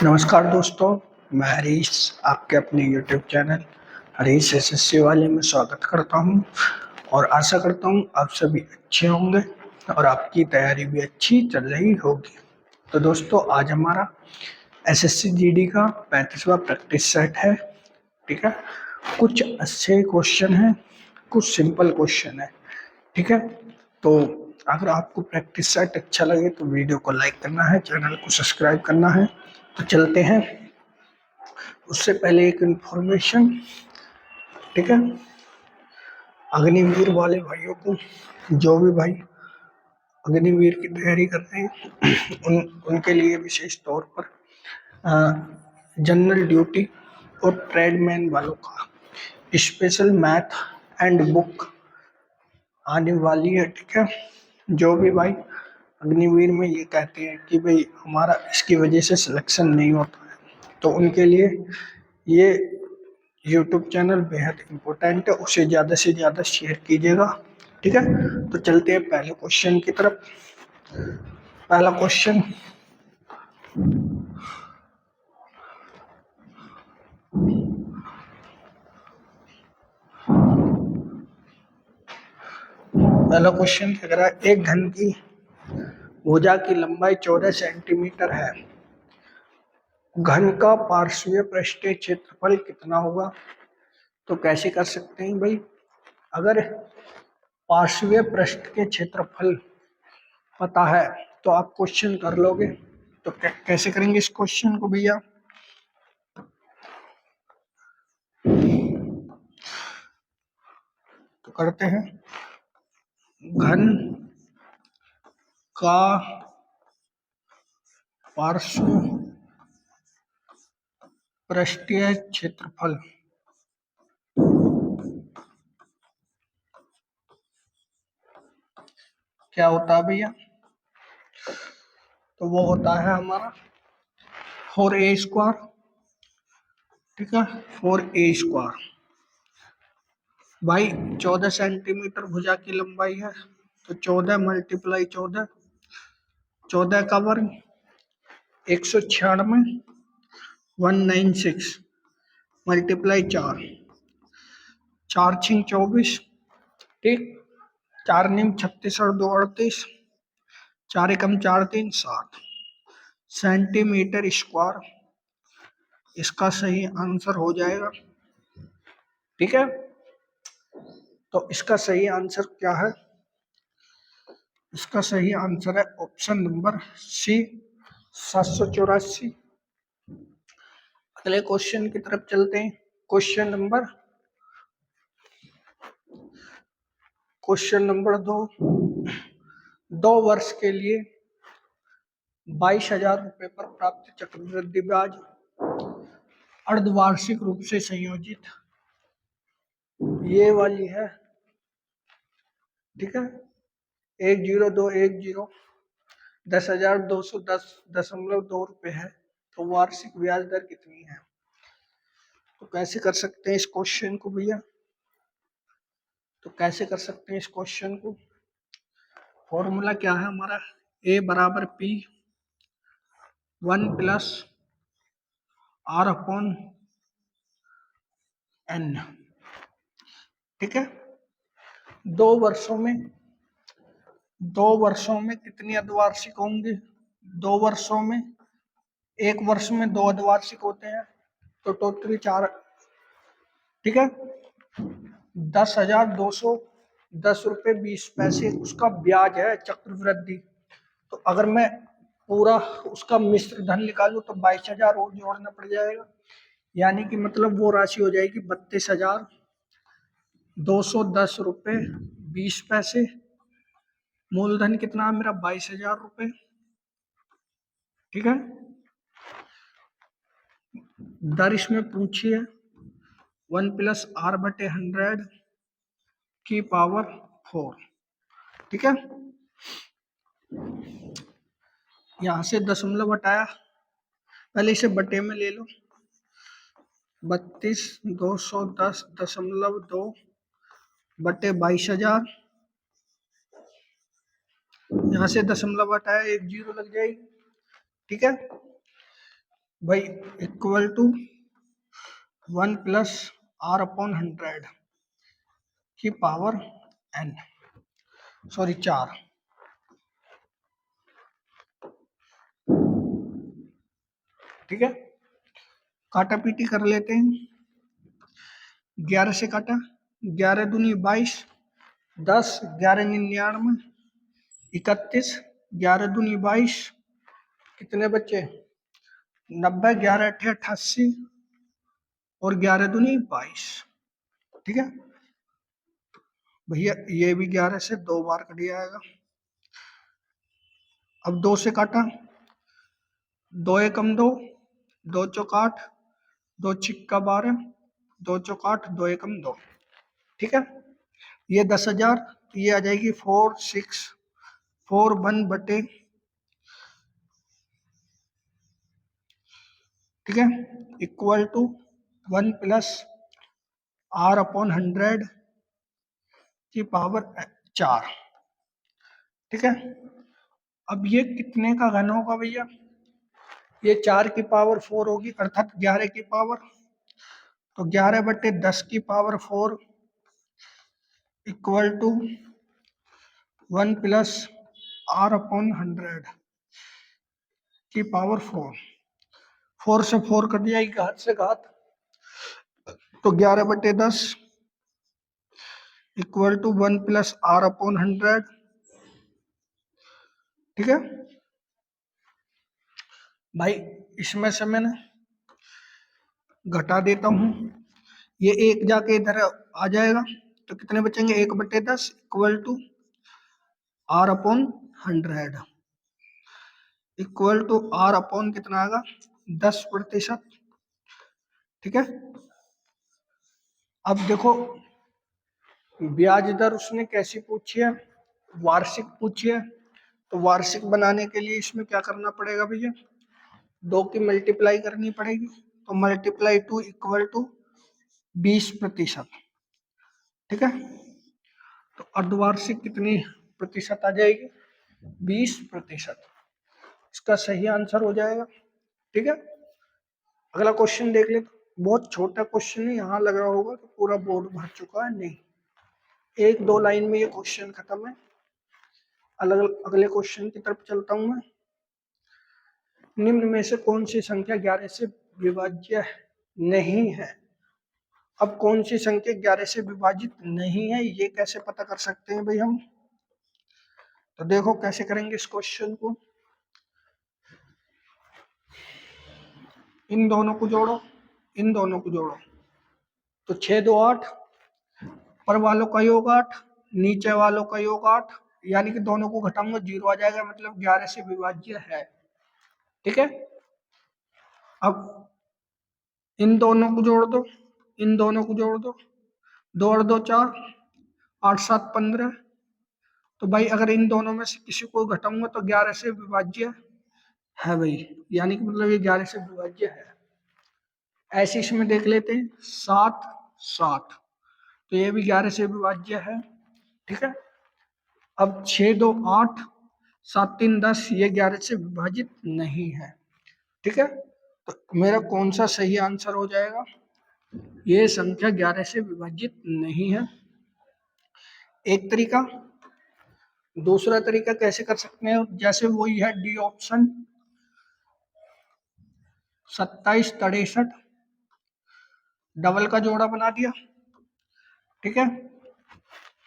नमस्कार दोस्तों, मैं हरीश आपके अपने YouTube चैनल हरीश एसएससी वाले में स्वागत करता हूं और आशा करता हूं आप सभी अच्छे होंगे और आपकी तैयारी भी अच्छी चल रही होगी। तो दोस्तों, आज हमारा एसएससी जीडी का 35वां प्रैक्टिस सेट है। ठीक है, कुछ अच्छे क्वेश्चन हैं, कुछ सिंपल क्वेश्चन है। ठीक है, तो अगर आपको प्रैक्टिस सेट अच्छा लगे तो वीडियो को लाइक करना है, चैनल को सब्सक्राइब करना है। तो चलते हैं। उससे पहले एक इन्फॉर्मेशन, ठीक है, अग्निवीर वाले भाइयों को, जो भी भाई अग्निवीर की तैयारी कर रहे हैं उनके लिए विशेष तौर पर जनरल ड्यूटी और ट्रेडमैन वालों का स्पेशल मैथ एंड बुक आने वाली है। ठीक है, जो भी भाई अग्निवीर में ये कहते हैं कि भाई हमारा इसकी वजह से सिलेक्शन नहीं होता है, तो उनके लिए ये यूट्यूब चैनल बेहद इम्पोर्टेंट है, उसे ज़्यादा से ज़्यादा शेयर कीजिएगा। ठीक है, तो चलते हैं पहले क्वेश्चन की तरफ। पहला क्वेश्चन, कह रहा है एक घन की भुजा की लंबाई 14 सेंटीमीटर है, घन का पार्श्वीय पृष्ठीय क्षेत्रफल कितना होगा। तो कैसे कर सकते हैं भाई, अगर पार्श्वीय पृष्ठ के क्षेत्रफल पता है तो आप क्वेश्चन कर लोगे। तो कैसे करेंगे इस क्वेश्चन को भैया, तो करते हैं घन का पार्श्व पृष्ठीय क्षेत्रफल क्या होता है भैया, तो वो होता है हमारा 4a²। ठीक है, 4a²। भाई 14 सेंटीमीटर भुजा की लंबाई है, तो 14 मल्टीप्लाई 14, 14 का वर्ग 196, 196 मल्टीप्लाई 4, 4 छिंग 24। ठीक, 4 निम 36 और 2 38, 4 एकम 4 3 7 सेंटीमीटर स्क्वायर इसका सही आंसर हो जाएगा। ठीक है, तो इसका सही आंसर क्या है, इसका सही आंसर है ऑप्शन नंबर सी, 784। अगले क्वेश्चन की तरफ चलते हैं। क्वेश्चन नंबर 2, 2 वर्ष के लिए 22,000 रुपये पर प्राप्त चक्रवृद्धि ब्याज अर्धवार्षिक रूप से संयोजित, ये वाली है। ठीक है, 10210 10,210.2 रुपये है, तो वार्षिक ब्याज दर कितनी है। तो कैसे कर सकते हैं इस क्वेश्चन को भैया, तो कैसे कर सकते हैं इस क्वेश्चन को, फॉर्मूला क्या है हमारा, A बराबर P 1 प्लस R/N। ठीक है, 2 वर्षों में कितनी अर्धवार्षिक होंगे, 2 वर्षों में, एक वर्ष में 2 अर्धवार्षिक होते हैं, तो टोटल 4। ठीक है, 10,210.20 रुपये उसका ब्याज है चक्रवृद्धि। तो अगर मैं पूरा उसका मिश्र धन निकालूं तो 22,000 और जोड़ना पड़ जाएगा, यानी कि मतलब वो राशि हो जाएगी 32,210.20। मूलधन कितना है मेरा, 22,000 रुपये। ठीक है, दर इसमें पूछी है 1 प्लस R/100 की पावर 4। ठीक है, यहां से दशमलव हटाया, पहले इसे बटे में ले लो, 32,210.2 बटे 22,000 यहाँ से दशमलव हटाया, एक जीरो लग जाएगी। ठीक है भाई, equal to 1 plus R upon 100 की पावर n, सॉरी 4। ठीक है, काटा पीटी कर लेते हैं। 11 से काटा, 11 दूनी 22, 10, 11 99, 31, 11 दूनी 22, कितने बच्चे 90, 11 अठे 88 और 11 दूनी 22। ठीक है भैया, ये भी 11 से 2 बार कट जाएगा। अब 2 से काटा, 2 एकम 2, 2 चौक 8, 2 छिक्का 12, 2 चौक 8, 2 एकम 2। ठीक है, ये 10,000, ये आ जाएगी 4641 बटे, ठीक है, equal to 1 plus R upon 100 की पावर 4। ठीक है, अब ये कितने का घन होगा भैया? ये 4 की पावर 4 होगी, अर्थात 11 की पावर, तो 11 बटे 10 की power 4 equal to 1 plus R upon 100 की पावर 4। 4 से 4 कट जाएगी, घात से घात, तो 11 बटे 10 equal to 1 plus R upon 100। ठीक है भाई, इसमें से मैं घटा देता हूं, ये एक जाके इधर आ जाएगा, तो कितने बचेंगे? 1 बटे 10 equal to R upon 100 equal to R upon कितना आएगा? 10%। ठीक है, अब देखो ब्याज दर उसने कैसी पूछी है? वार्षिक पूछी है, तो वार्षिक बनाने के लिए इसमें क्या करना पड़ेगा भैया? 2 की मल्टीप्लाई करनी पड़ेगी, तो मल्टीप्लाई 2 इक्वल टू 20%। ठीक है, तो अर्धवार्षिक कितनी प्रतिशत आ जाएगी? 20%। इसका सही आंसर हो जाएगा। ठीक है, अगला क्वेश्चन देख ले। बहुत छोटा क्वेश्चन है, यहाँ लग रहा होगा कि पूरा बोर्ड भर चुका है, नहीं, 1-2 लाइन में ये क्वेश्चन खत्म है। अगले क्वेश्चन की तरफ चलता हूं मैं। निम्न में से कौन सी संख्या 11 से विभाज्य नहीं है? अब कौन सी संख्या 11 से विभाजित नहीं है, ये कैसे पता कर सकते हैं भाई हम? तो देखो कैसे करेंगे इस क्वेश्चन को। इन दोनों को जोड़ो, इन दोनों को जोड़ो, तो 6 2 8, पर वालों का योग 8, नीचे वालों का योग 8, यानी कि दोनों को घटाऊंगा 0 आ जाएगा, मतलब 11 से विभाज्य है। ठीक है, अब इन दोनों को जोड़ दो, इन दोनों को जोड़ दो, 2 और 2 4, 8 7 15। तो भाई अगर इन दोनों में से किसी को घटाऊंगा तो 11 से विभाज्य है भाई, यानी कि मतलब ये 11 से विभाज्य है। ऐसे इसमें देख लेते हैं, 7 7, तो ये भी 11 से विभाज्य है। ठीक है, अब 6 2 8, 7 3 10, ये 11 से विभाजित नहीं है। ठीक है, तो मेरा कौन सा सही आंसर हो जाएगा? ये संख्या 11 से विभाजित नहीं है, एक तरीका। दूसरा तरीका कैसे कर सकते हैं? जैसे वही है डी ऑप्शन, 27 63, डबल का जोड़ा बना दिया। ठीक है,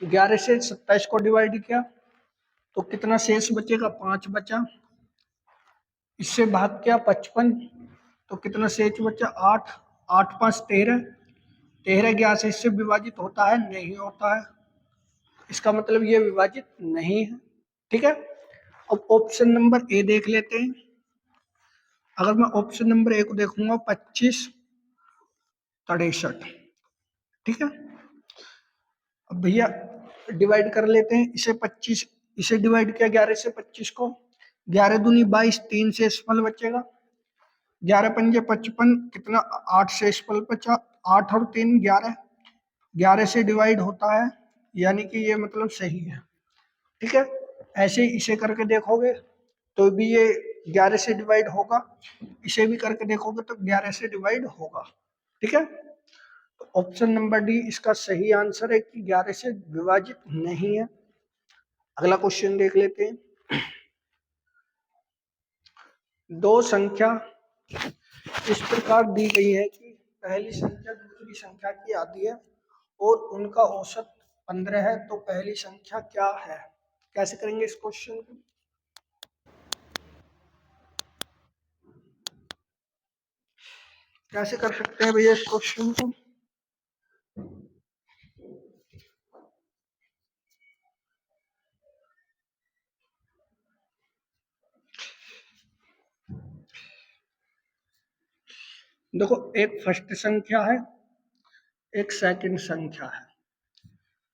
11 से 27 को डिवाइड किया तो कितना शेष बचेगा? 5 बचा। इससे भाग किया 55, तो कितना शेष बचा? 8, 8 5 13, 13 11 से इससे विभाजित होता है? नहीं होता है, इसका मतलब ये विभाजित नहीं है। ठीक है, अब ऑप्शन नंबर ए देख लेते हैं। अगर मैं ऑप्शन नंबर ए को देखूंगा, 25 63। ठीक है, अब भैया डिवाइड कर लेते हैं इसे 25, इसे डिवाइड किया 11 से 25 को, 11 दूनी 22, 3 से फल बचेगा, 11 पंजे 55, कितना? 8 से फल बचा, 8 और 3 11, 11 से डिवाइड होता है, यानी कि ये मतलब सही है। ठीक है, ऐसे इसे करके देखोगे तो भी ये 11 से डिवाइड होगा, इसे भी करके देखोगे तो 11 से डिवाइड होगा। ठीक है, तो ऑप्शन नंबर डी इसका सही आंसर है कि 11 से विभाजित नहीं है। अगला क्वेश्चन देख लेते हैं। दो संख्या इस प्रकार दी गई है कि पहली संख्या दूसरी संख्या की आधी है और उनका औसत 15 है, तो पहली संख्या क्या है? कैसे करेंगे इस क्वेश्चन को? कैसे कर सकते हैं भैया इस क्वेश्चन को? देखो, एक फर्स्ट संख्या है, एक सेकंड संख्या है।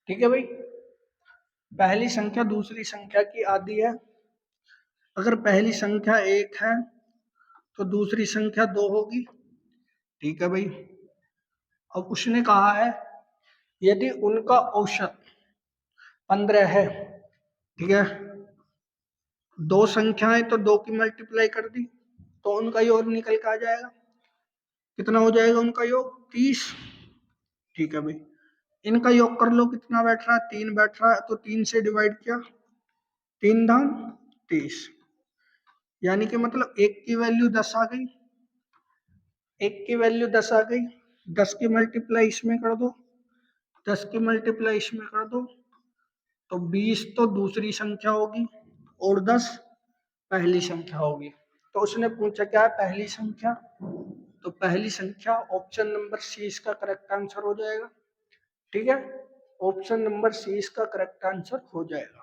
ठीक है भाई, पहली संख्या दूसरी संख्या की आधी है। अगर पहली संख्या एक है तो दूसरी संख्या दो होगी। ठीक है भाई, अब उसने कहा है यदि उनका औसत 15 है, ठीक है, दो संख्याएं तो दो की मल्टीप्लाई कर दी तो उनका योग निकल के आ जाएगा। कितना हो जाएगा उनका योग? 30। ठीक है भाई, इनका योग कर लो, कितना बैठ रहा है? 3 बैठ रहा है, तो 3 से डिवाइड किया, 3 दान 30, यानी कि मतलब एक की वैल्यू 10 आ गई, एक की वैल्यू 10 आ गई। 10 की मल्टीप्लाई इसमें कर दो, 10 की मल्टीप्लाई इसमें कर दो, तो 20 तो दूसरी संख्या होगी और 10 पहली संख्या होगी। तो उसने पूछा क्या है? पहली संख्या। तो पहली संख्या ऑप्शन नंबर सी इसका करेक्ट आंसर हो जाएगा। ठीक है, ऑप्शन नंबर सी इसका करेक्ट आंसर हो जाएगा।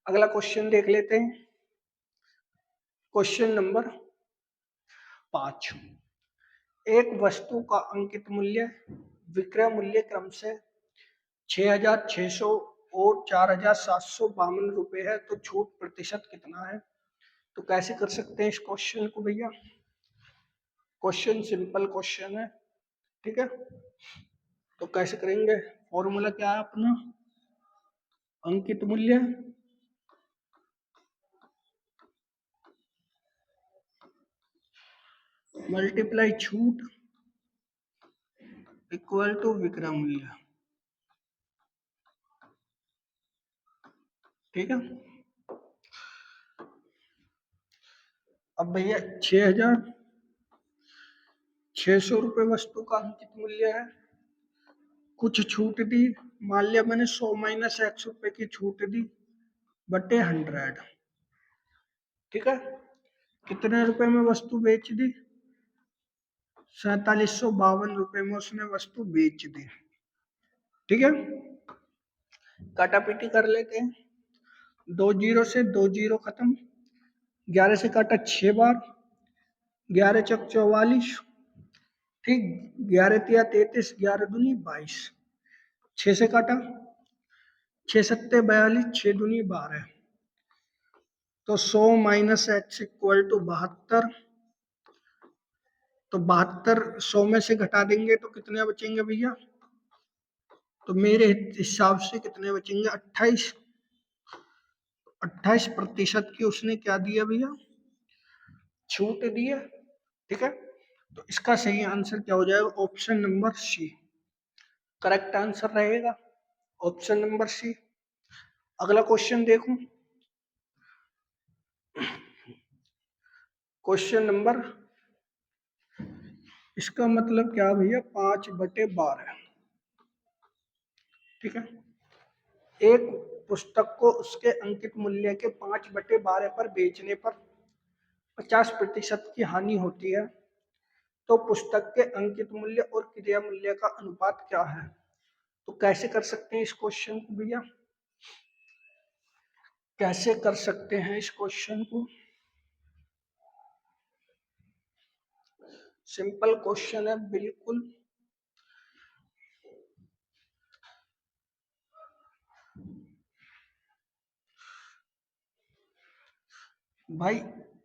अगला क्वेश्चन देख लेते हैं। Question number 5। एक वस्तु का अंकित मूल्य विक्रय मूल्य क्रम से 6,600 और 4,752 रुपए है, तो छूट प्रतिशत कितना है? तो कैसे कर सकते हैं इस क्वेश्चन को भैया? क्वेश्चन सिंपल क्वेश्चन है। ठीक है, तो कैसे करेंगे? फॉर्मूला क्या है अपना? अंकित मूल्य मल्टीप्लाई छूट इक्वल टू विक्रय मूल्य। ठीक है, अब भैया 6,600 रुपये वस्तु का अंकित मूल्य है, कुछ छूट दी, मान लिया मैंने 100 माइनस x रुपए की छूट दी बटे 100। ठीक है, कितने रुपए में वस्तु बेच दी? 4,752 रुपए में उसने वस्तु बेच दी। ठीक है, काटापीटी कर लेते हैं। 2 जीरो से 2 जीरो खत्म, 11 से काटा 6 बार, 11 चौक 44। ठीक, 11 तिया 33, 11 दूनी 22, 6 से काटा, 6 सत्ते 42, 6 दूनी 12, तो 100 माइनस एक्स इक्वल टू 72। तो 72 100 में से घटा देंगे तो कितने बचेंगे भैया? तो मेरे हिसाब से कितने बचेंगे? 28। 28% की उसने क्या दिया भैया? छूट दी है। ठीक है, तो इसका सही आंसर क्या हो जाएगा? Option number C correct answer रहेगा, ऑप्शन नंबर सी। अगला क्वेश्चन देखो, क्वेश्चन नंबर, इसका मतलब क्या भैया? 5/12। ठीक है, एक पुस्तक को उसके अंकित मूल्य के 5/12 पर बेचने पर 50% की हानि होती है, तो पुस्तक के अंकित मूल्य और क्रय मूल्य का अनुपात क्या है? तो कैसे कर सकते हैं इस क्वेश्चन को भैया? कैसे कर सकते हैं इस क्वेश्चन को? सिंपल क्वेश्चन है बिल्कुल। भाई,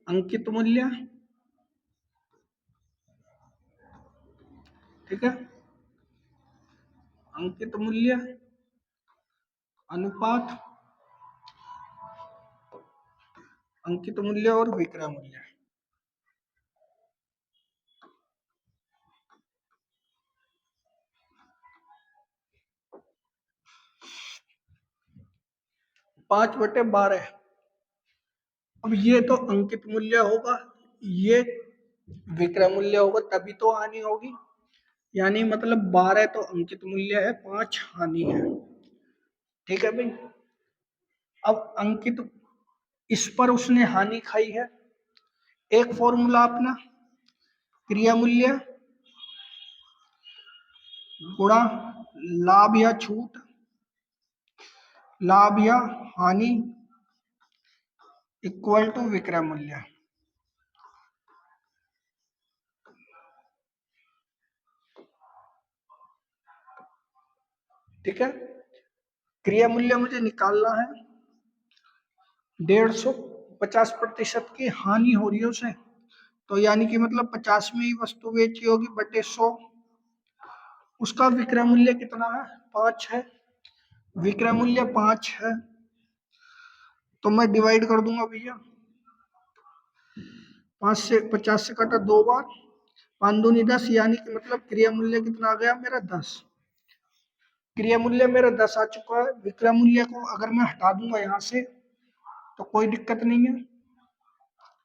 अंकित मूल्य, ठीक है, अंकित मूल्य अनुपात अंकित मूल्य और विक्रय मूल्य। पांच बटे 12। अब ये तो अंकित मूल्य होगा, ये विक्रय मूल्य होगा, तभी तो हानि होगी। यानी मतलब 12 तो अंकित मूल्य है, 5 हानि है। ठीक है भाई। अब अंकित, इस पर उसने हानि खाई है। एक फॉर्मूला अपना, क्रिया मूल्य गुणा लाभ या छूट, लाभ या हानि इक्वल टू विक्रय मूल्य। ठीक है। क्रिया मूल्य मुझे निकालना है। 150 की हानि हो रही है उसे, तो यानी कि मतलब 50 में ही वस्तु बेची होगी बटे 100। उसका विक्रय मूल्य कितना है? 5 है। विक्रय मूल्य 5 है, तो मैं डिवाइड कर दूंगा भैया। 50 से कटा 2 बार, 5 दूनी 10, यानी कि मतलब क्रिया मूल्य कितना आ गया मेरा? 10। क्रिया मूल्य मेरा 10 आ चुका है। विक्रय मूल्य को अगर मैं हटा दूंगा यहाँ से तो कोई दिक्कत नहीं है।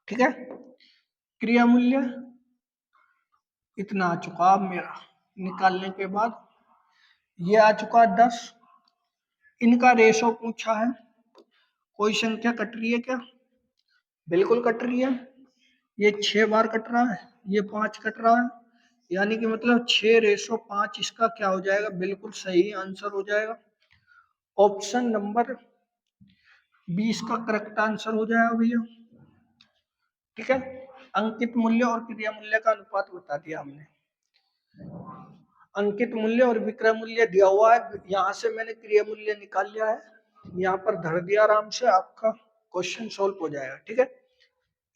ठीक है। क्रिया मूल्य इतना आ चुका अब मेरा निकालने के बाद, ये आ चुका 10। इनका रेशो पूछा है, कोई संख्या कट रही है क्या? बिल्कुल कट रही है। ये 6 बार कट रहा है, ये 5 कट रहा है, यानी कि मतलब 6:5 इसका क्या हो जाएगा? बिल्कुल सही आंसर हो जाएगा। ऑप्शन नंबर 20 का करेक्ट आंसर हो जाएगा भैया। ठीक है। अंकित मूल्य और क्रिया मूल्य का अनुपात बता दिया हमने। अंकित मूल्य और विक्रय मूल्य दिया हुआ है, यहाँ से मैंने क्रिया मूल्य निकाल लिया है, यहाँ पर धर दिया, आराम से आपका क्वेश्चन सोल्व हो जाएगा। ठीक है।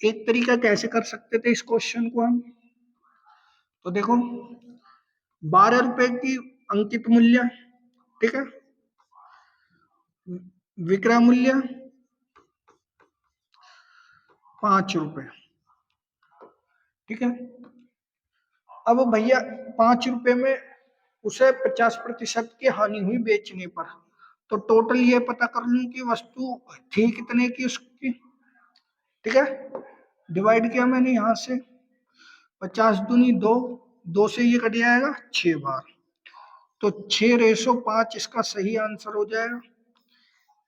एक तरीका कैसे कर सकते थे इस क्वेश्चन को हम, तो देखो 12 रुपए की अंकित मूल्य, ठीक है, विक्रय मूल्य 5 रुपए। ठीक है। अब भैया 5 रुपए में उसे 50% की हानि हुई बेचने पर, तो टोटल ये पता कर लूं कि वस्तु थी कितने की उसकी। ठीक है। डिवाइड किया मैंने यहां से, 50 दूनी 2, 2 से ये कट जाएगा 6 बार, तो 6:5 इसका सही आंसर हो जाएगा।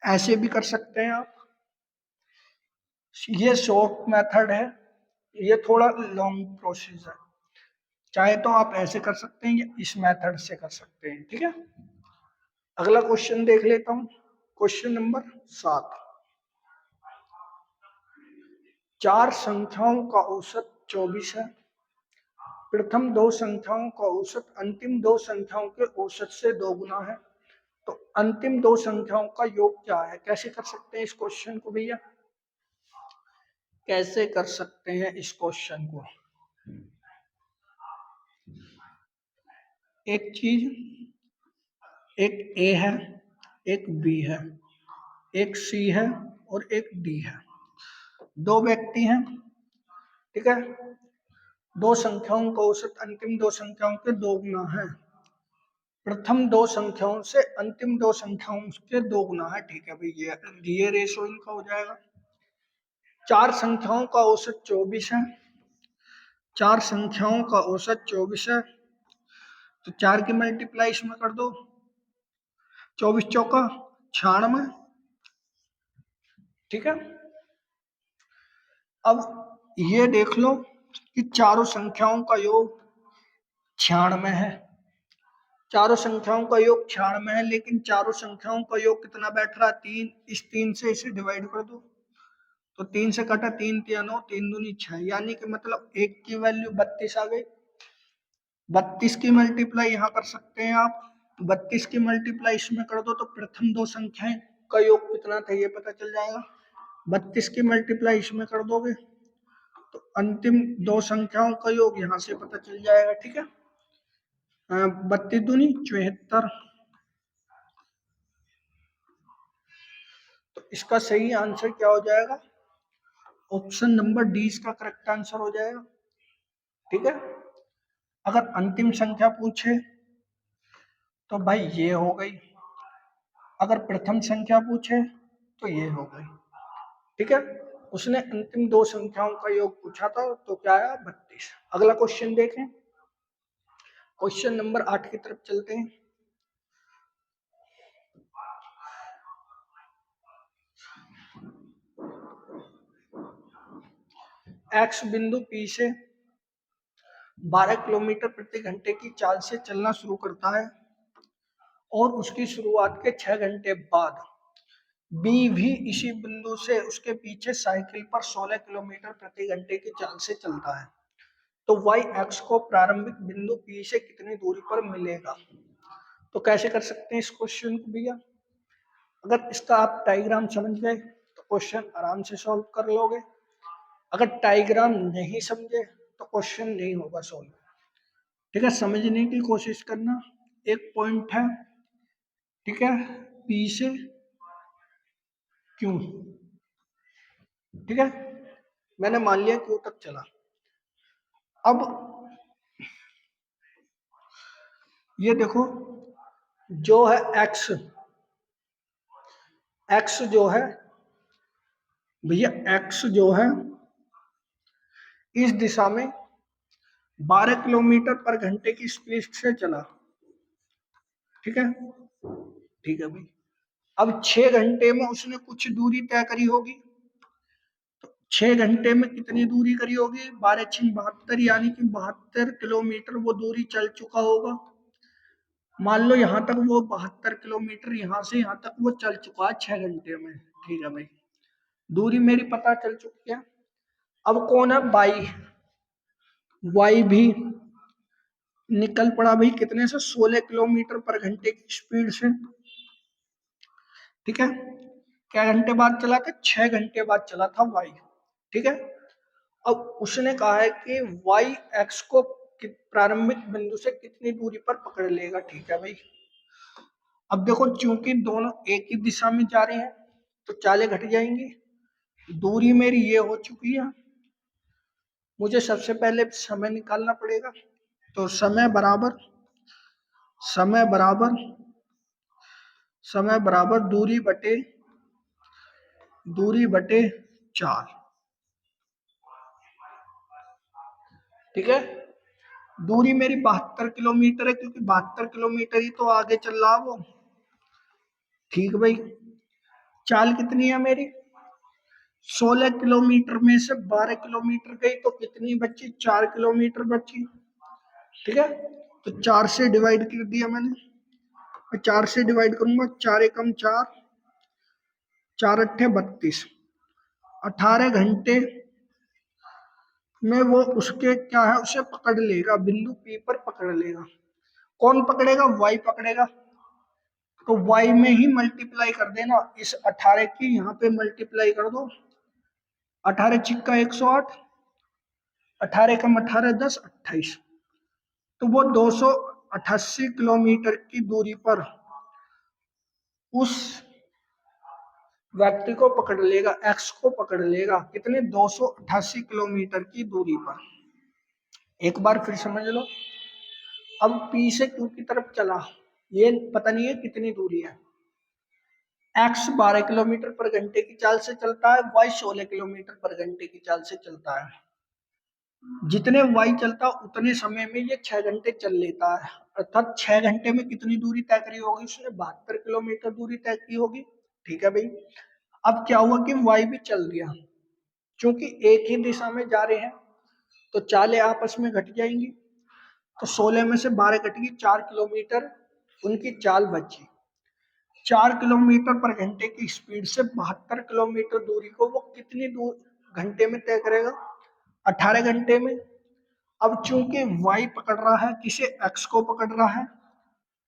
ऐसे भी कर सकते हैं आप, ये शॉर्ट मेथड है, ये थोड़ा लॉन्ग प्रोसेस है। चाहे तो आप ऐसे कर सकते हैं या इस मेथड से कर सकते हैं। ठीक है। अगला क्वेश्चन देख लेता हूं, क्वेश्चन नंबर 7। चार संख्याओं का औसत 24 है। प्रथम दो संख्याओं का औसत अंतिम दो संख्याओं के औसत से 2 गुना है, तो अंतिम दो संख्याओं का योग क्या है? कैसे कर सकते हैं इस क्वेश्चन को भैया? कैसे कर सकते हैं इस क्वेश्चन को? एक चीज, एक ए है, एक बी है, एक सी है और एक डी है। दो व्यक्ति हैं। ठीक है। दो संख्याओं का औसत अंतिम दो संख्याओं के 2 गुना है। प्रथम दो संख्याओं से अंतिम दो संख्याओं के 2 गुना है। ठीक है भाई, ये रेशो इनका हो जाएगा। चार संख्याओं का औसत 24 है। चार संख्याओं का औसत 24 है, तो 4 की मल्टीप्लाई इसमें कर दो, 24 चौका 96। ठीक है। अब ये देख लो कि चारों संख्याओं का योग 96 है। चारों संख्याओं का योग 96 है, लेकिन चारों संख्याओं का योग कितना बैठ रहा है? 3। इस 3 से इसे डिवाइड कर दो, तो 3 से कटा 3 तिया 9, 3 दूनी 6, यानी कि मतलब एक की वैल्यू 32 आ गई। 32 की मल्टीप्लाई यहाँ कर सकते हैं आप, 32 की मल्टीप्लाई इसमें कर दो, तो प्रथम दो संख्याएं का योग कितना था ये पता चल जाएगा। 32 की मल्टीप्लाई इसमें कर दोगे तो अंतिम दो संख्याओं का योग यहाँ से पता चल जाएगा। ठीक है। 32 दूनी 74, तो इसका सही आंसर क्या हो जाएगा? ऑप्शन नंबर डी इसका करेक्ट आंसर हो जाएगा। ठीक है, अगर अंतिम संख्या पूछे तो भाई ये हो गई, अगर प्रथम संख्या पूछे तो ये हो गई। ठीक है, उसने अंतिम दो संख्याओं का योग पूछा था तो क्या आया 32। अगला क्वेश्चन देखें, क्वेश्चन नंबर 8 की तरफ चलते हैं। एक्स बिंदु पी से 12 किलोमीटर प्रति घंटे की चाल से चलना शुरू करता है और उसकी शुरुआत के 6 घंटे बाद बी भी इसी बिंदु से उसके पीछे साइकिल पर 16 किलोमीटर प्रति घंटे की चाल से चलता है, तो वाई एक्स को प्रारंभिक बिंदु पी से कितनी दूरी पर मिलेगा। तो कैसे कर सकते हैं इस क्वेश्चन को भैया, अगर इसका आप डायग्राम समझ गए तो क्वेश्चन आराम से सॉल्व कर लोगे, अगर डायग्राम नहीं समझे तो क्वेश्चन नहीं होगा सॉल्व। ठीक है, समझने की कोशिश करना। एक पॉइंट है, ठीक है, पी से क्यों, ठीक है, मैंने मान लिया क्यों तक चला। अब ये देखो जो है एक्स, एक्स जो है भैया, एक्स जो है इस दिशा में 12 किलोमीटर पर घंटे की स्पीड से चला। ठीक है, ठीक है भाई, अब 6 घंटे में उसने कुछ दूरी तय करी होगी, तो 6 घंटे में कितनी दूरी करी होगी, 12×6 = 72, यानी कि 72 किलोमीटर वो दूरी चल चुका होगा। मान लो यहाँ तक वो 72 किलोमीटर यहाँ से यहाँ तक वो चल चुका है 6 घंटे में। ठीक है भाई, दूरी मेरी पता चल चुकी है। अब कौन है वाई, वाई भी निकल पड़ा भाई कितने से, 16 किलोमीटर पर घंटे की स्पीड से। ठीक है, क्या घंटे बाद चला था, 6 घंटे बाद चला था वाई। ठीक है, अब उसने कहा है कि वाई एक्स को प्रारंभिक बिंदु से कितनी दूरी पर पकड़ लेगा। ठीक है भाई, अब देखो चूंकि दोनों एक ही दिशा में जा रहे हैं तो चालें घट जाएंगी, दूरी मेरी ये हो चुकी है, मुझे सबसे पहले समय निकालना पड़ेगा, तो समय बराबर समय बराबर दूरी बटे 4। ठीक है, दूरी मेरी 72 किलोमीटर है क्योंकि 72 किलोमीटर ही तो आगे चल रहा वो। ठीक भाई, चाल कितनी है मेरी, 16 किलोमीटर में से 12 किलोमीटर गई तो कितनी बची, 4 किलोमीटर बची। ठीक है, तो 4 से डिवाइड कर दिया मैंने, मैं 4 से डिवाइड करूंगा, 4 एकम 4, 4 अट्ठे 32, 18 घंटे में वो उसके क्या है, उसे पकड़ लेगा, बिंदु पी पर पकड़ लेगा। कौन पकड़ेगा, वाई पकड़ेगा, तो वाई में ही मल्टीप्लाई कर देना, इस 18 की यहाँ पे मल्टीप्लाई कर दो, 18×6 = 108, 18×18 = 10, 28, तो वो 288 किलोमीटर की दूरी पर उस व्यक्ति को पकड़ लेगा, एक्स को पकड़ लेगा, कितने, 288 किलोमीटर की दूरी पर। एक बार फिर समझ लो, अब पी से क्यू की तरफ चला, ये पता नहीं है कितनी दूरी है, एक्स 12 किलोमीटर पर घंटे की चाल से चलता है, वाई 16 किलोमीटर पर घंटे की चाल से चलता है। जितने वाई चलता उतने समय में ये 6 घंटे चल लेता है, अर्थात 6 घंटे में कितनी दूरी तय करी होगी उसने, 72 किलोमीटर दूरी तय की होगी। ठीक है भाई, अब क्या हुआ कि वाई भी चल दिया, क्योंकि एक ही दिशा में जा रहे हैं तो चालें आपस में घट जाएंगी, तो 16 में से 12 घट गई, 4 किलोमीटर उनकी चाल बची। 4 किलोमीटर पर घंटे की स्पीड से 72 किलोमीटर दूरी को वो कितनी दूर घंटे में तय करेगा, 18 घंटे में। अब चूंकि y पकड़ रहा है, किसे, x को पकड़ रहा है,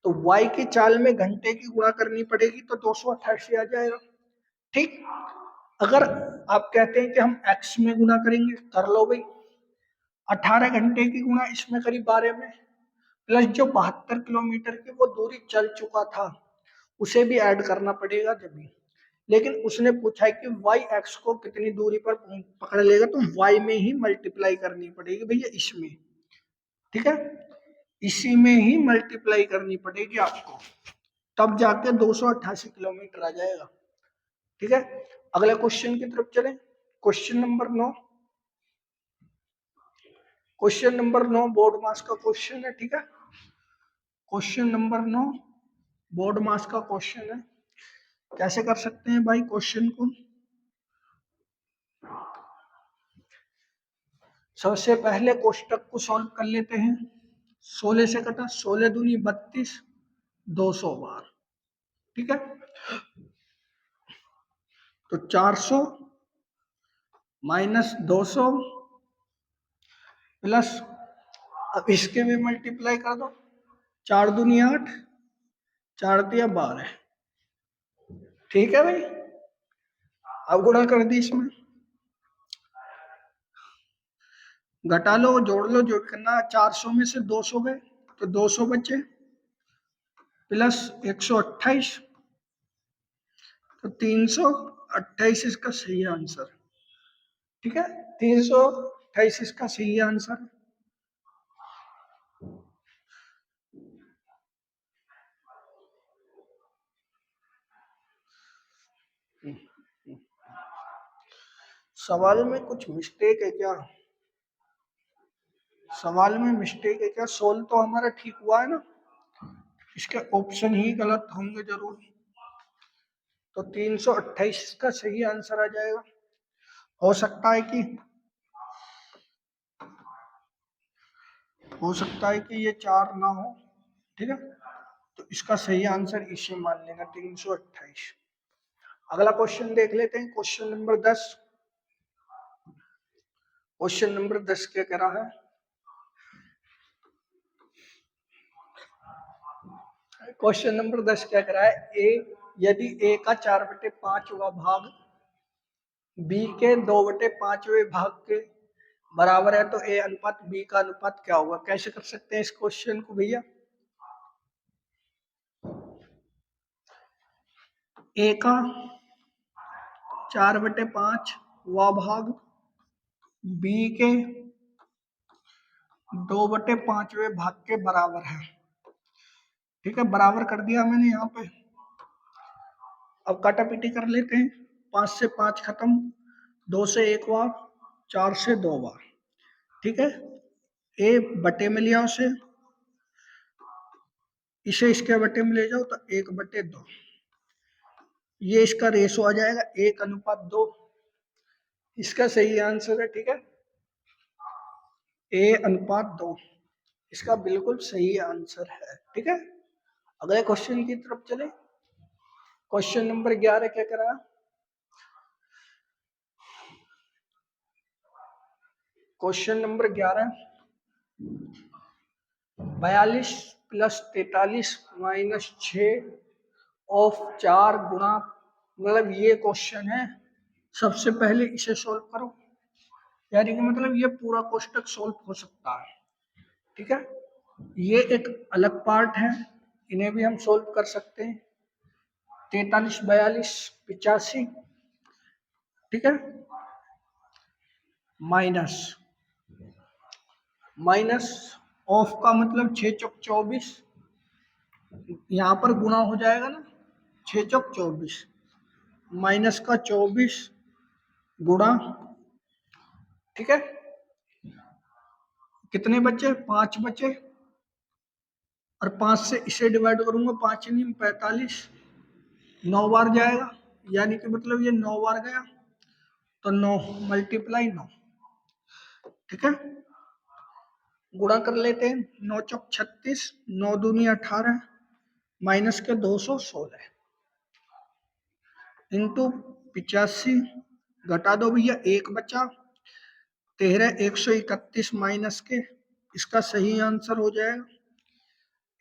तो y की चाल में घंटे की गुणा करनी पड़ेगी, तो 288 आ जाएगा। ठीक, अगर आप कहते हैं कि हम x में गुणा करेंगे, कर लो भाई, 18 घंटे की गुणा इसमें करी 12 में, प्लस जो 72 किलोमीटर की वो दूरी चल चुका था उसे भी ऐड करना पड़ेगा जब भी। लेकिन उसने पूछा है कि वाई एक्स को कितनी दूरी पर पकड़ लेगा, तो वाई में ही मल्टीप्लाई करनी पड़ेगी भैया, इसमें। ठीक है, इसी में ही मल्टीप्लाई करनी पड़ेगी आपको, तब जाके 288 किलोमीटर आ जाएगा। ठीक है, अगले क्वेश्चन की तरफ चलें। Question number 9, question number 9 board maths का क्वेश्चन है। ठीक है, क्वेश्चन नंबर 9 बोर्ड मास का क्वेश्चन है। कैसे कर सकते हैं भाई क्वेश्चन को? सबसे पहले कोष्टक को सॉल्व कर लेते हैं। 16 से कटा, 16 दूनी 32, 200 बार। ठीक है, तो 400 माइनस 200 प्लस, अब इसके भी मल्टीप्लाई कर दो, 4 दूनी 8, 4 दिया 12। ठीक है भाई, अब गुणा कर दी, इसमें घटा लो जोड़ लो, जो भी करना। 400 में से 200 गए तो 200 बचे, प्लस 128, तो 328 इसका सही आंसर। ठीक है, 328 इसका सही आंसर। सवाल में कुछ मिस्टेक है क्या? सवाल में मिस्टेक है क्या? सोल्व तो हमारा ठीक हुआ है ना, इसके ऑप्शन ही गलत होंगे जरूर। तो 328 का सही आंसर आ जाएगा। हो सकता है कि ये 4 ना हो। ठीक है, तो इसका सही आंसर इसे मान लेना, 328। अगला क्वेश्चन देख लेते हैं, क्वेश्चन नंबर 10। क्वेश्चन नंबर 10 क्या कह रहा है? क्वेश्चन नंबर 10 क्या कह रहा है? यदि a का 4/5वां भाग b के 2/5वें भाग के बराबर है, तो a अनुपात b का अनुपात क्या होगा? कैसे कर सकते हैं इस क्वेश्चन को भैया? a का 4/5वां भाग b के 2/5वें भाग के बराबर है। ठीक है, बराबर कर दिया मैंने यहाँ पे। अब काटापीटी कर लेते हैं। 5 से 5 खत्म, 2 से 1 बार, 4 से 2 बार। ठीक है, ए बटे में लिया उसे, इसे इसके बटे में ले जाओ तो 1/2। ये इसका रेशो आ जाएगा 1:2। इसका सही आंसर है। ठीक है, a/2 इसका बिल्कुल सही आंसर है। ठीक है, अगले क्वेश्चन की तरफ चले। क्वेश्चन नंबर 11 क्या कह रहा है? Question number 11, 42 plus 43 minus 6 of 4 गुणा, मतलब ये क्वेश्चन है। सबसे पहले इसे सॉल्व करो, यानी कि मतलब ये पूरा कोष्टक सॉल्व हो सकता है। ठीक है, ये एक अलग पार्ट है, इन्हें भी हम सॉल्व कर सकते हैं। 43, 42, 85। ठीक है, माइनस, माइनस ऑफ का मतलब 6 चौक 24, यहाँ पर गुणा हो जाएगा ना, 6 चौक 24, माइनस का 24 गुणा। ठीक है, कितने बचे? 5 बचे, और 5 से इसे डिवाइड करूंगा, 5 नहीं 45, 9 बार जाएगा, यानी कि मतलब ये 9 बार गया, तो 9 मल्टीप्लाई 9। ठीक है, गुणा कर लेते हैं। 9 चौक 36, 9 दूनी 18, माइनस के 216, इंटू 85, घटा दो भैया, 1 बचा, 13, 131 माइनस के, इसका सही आंसर हो जाएगा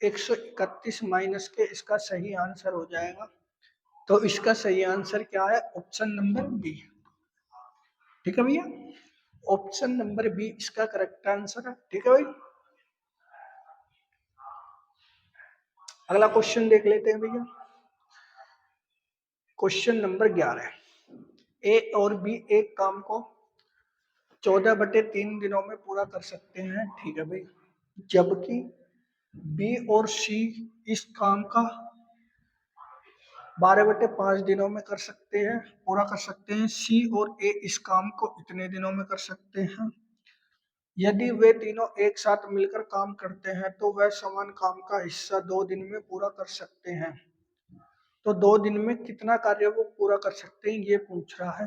131 माइनस के, इसका सही आंसर हो जाएगा। तो इसका सही आंसर क्या है? Option number B. ठीक है भैया, ऑप्शन नंबर बी इसका करेक्ट आंसर है। ठीक है भाई, अगला क्वेश्चन देख लेते हैं भैया। क्वेश्चन नंबर 11, ए और बी एक काम को 14/3 दिनों में पूरा कर सकते हैं, ठीक है भाई, जबकि बी और सी इस काम का 12/5 दिनों में कर सकते हैं, पूरा कर सकते हैं। सी और ए इस काम को इतने दिनों में कर सकते हैं। यदि वे तीनों एक साथ मिलकर काम करते हैं तो वह समान काम का हिस्सा 2 दिन में पूरा कर सकते हैं। तो 2 दिन में कितना कार्य वो पूरा कर सकते हैं, ये पूछ रहा है।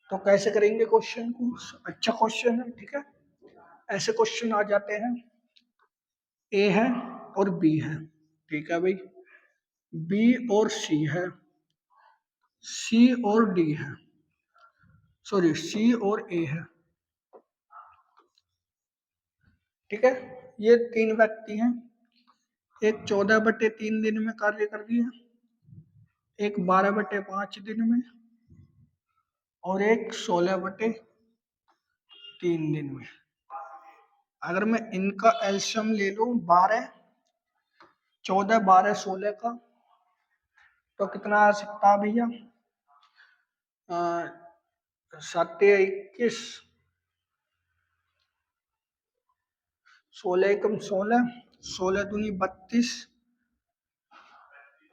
तो कैसे करेंगे क्वेश्चन को? अच्छा क्वेश्चन है, ठीक है। ऐसे क्वेश्चन आ जाते हैं, ए है और बी है, ठीक है भाई, बी और सी है, सी और डी है, सॉरी सी और ए है, ठीक है। ये 3 व्यक्ति हैं, एक 14/3 दिन में कार्य कर रही है, एक 12/5 दिन में, और एक 16/3 दिन में। अगर मैं इनका एलसीएम ले लूं 12, 14, 12, 16 का, तो कितना आ सकता है भैया? 7, 21, 16 एकम 16, 16 दूनी 32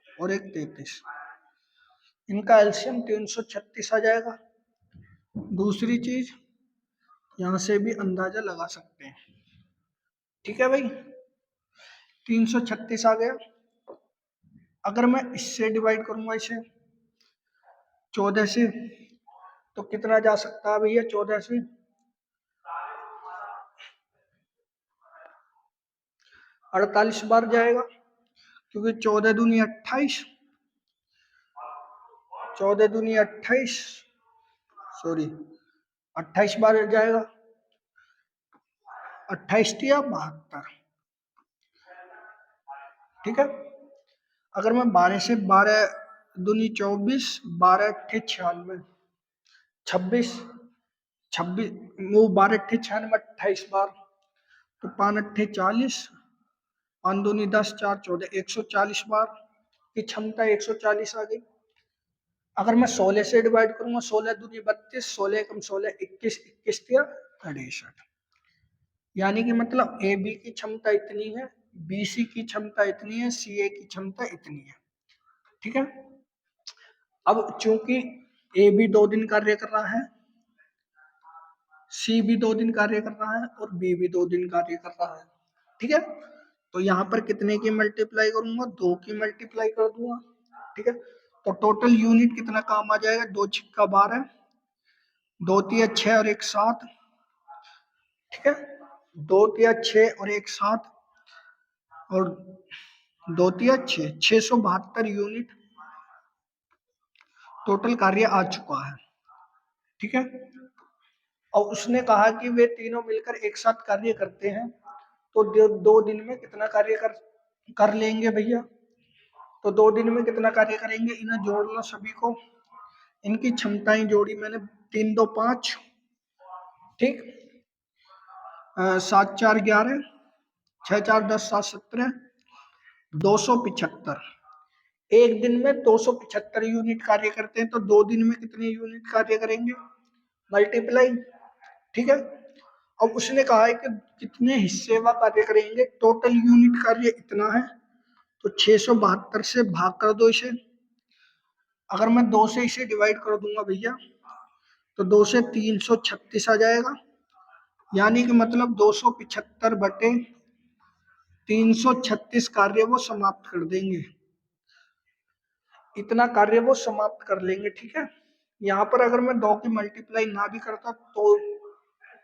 और एक 33। इनका एलसीएम 336 आ जाएगा। दूसरी चीज यहां से भी अंदाजा लगा सकते हैं, ठीक है भाई, 336 आ गया। अगर मैं इससे डिवाइड करूंगा इसे 14 से, तो कितना जा सकता है भैया? 14 से 48 बार जाएगा, क्योंकि 14 दूनी 28, 14 दूनी 28, सॉरी 28 बार जाएगा, 28 या 72, ठीक है। अगर मैं 12 से 12 दूनी 24, 12 अट्ठे 96, 26, 26 वो 12 अट्ठे 96, 28 बार, तो 5 अट्ठे 40, 5 दूनी 10, 4 14, 140 बार की क्षमता 140 आ गई। अगर मैं 16 से डिवाइड करूंगा, 16 दूनी 32, 16 एकम 16, 21, 21 या 63, यानी कि मतलब ए बी की क्षमता इतनी है, बी सी की क्षमता इतनी है, सी ए की क्षमता इतनी है, ठीक है। अब चूंकि ए भी 2 दिन कार्य कर रहा है, सी भी 2 दिन कार्य कर रहा है और बी भी 2 दिन कार्य कर रहा है, ठीक है। तो यहाँ पर कितने की मल्टीप्लाई करूंगा? 2 की मल्टीप्लाई कर दूंगा, ठीक है। तो टोटल यूनिट कितना काम आ जाएगा? 2 छिक्का 12, 2 तिया 6 और 1 7, ठीक है। 2 तिया 6 और 1 7 और 2 तिया 6, 672 यूनिट टोटल कार्य आ चुका है, ठीक है। और उसने कहा कि वे तीनों मिलकर एक साथ कार्य करते हैं, तो 2 दिन में कितना कार्य कर लेंगे भैया? तो 2 दिन में कितना कार्य करेंगे? इन्हें जोड़ लो सभी को, इनकी क्षमताएं जोड़ी मैंने, 3 2 5, ठीक, 7 4 11, 6 4 10 7 17, 275। एक दिन में 275 यूनिट कार्य करते हैं, तो 2 दिन में कितने यूनिट कार्य करेंगे? मल्टीप्लाई, ठीक है। अब उसने कहा है कि कितने हिस्से व कार्य करेंगे, टोटल यूनिट कार्य इतना है, तो 672 से भाग कर दो इसे। अगर मैं 2 से इसे डिवाइड कर दूंगा भैया, तो 2 से 336 आ जाएगा, यानी कि मतलब 275/336 कार्य वो समाप्त कर देंगे, इतना कार्य वो समाप्त कर लेंगे, ठीक है। यहाँ पर अगर मैं 2 की मल्टीप्लाई ना भी करता तो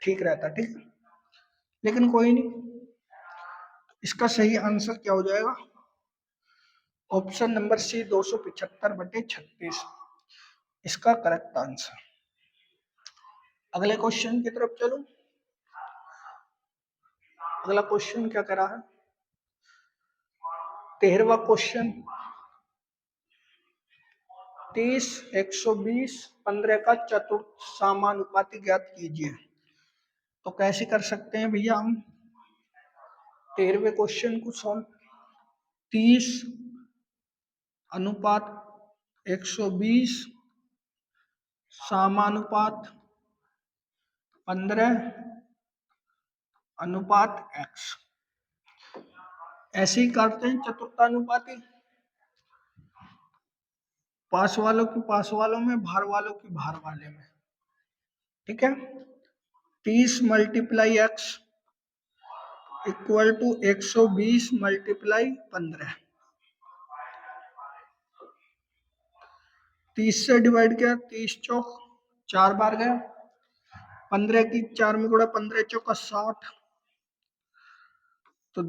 ठीक रहता, ठीक है, लेकिन कोई नहीं। इसका सही आंसर क्या हो जाएगा? ऑप्शन नंबर सी, 275/36, इसका करेक्ट आंसर। अगले क्वेश्चन की तरफ चलो। अगला क्वेश्चन क्या कह रहा है? 13वां क्वेश्चन, 30, 120, 15 का चतुर्थ समानुपाती ज्ञात कीजिए। तो कैसे कर सकते हैं भैया हम 13वें क्वेश्चन को सॉल्व? 30 अनुपात 120 समानुपात 15 अनुपात x। ऐसे ही करते हैं चतुर्थानुपाती, पास वालों की पास वालों में, भार वालों की भार वाले में। ठीक है, 30 multiply x equal to 120 multiply 15। 30 से डिवाइड किया, 30 चौक 4 बार गया, 15 की 4 में गुणा, 15 चौका 60। तो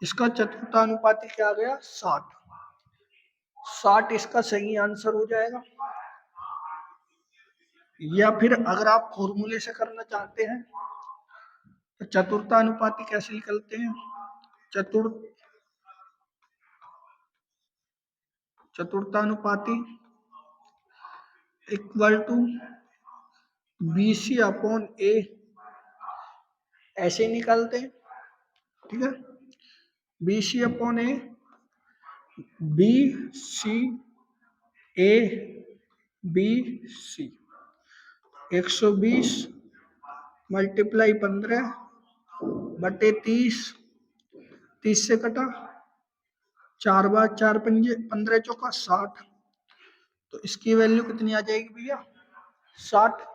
इसका चतुर्थानुपाती क्या आ गया, 60। 60 इसका सही आंसर हो जाएगा। या फिर अगर आप फॉर्मूले से करना चाहते हैं तो चतुर्थानुपाती कैसे निकलते हैं, चतुर्थानुपाती equal to BC upon A, ऐसे निकालते हैं। ठीक है, BC upon A, BC 120 multiply 15 बटे 30, 30 से कटा 4 बार 4 पंजे 15 चौका 60। तो इसकी वैल्यू कितनी आ जाएगी भैया, 60।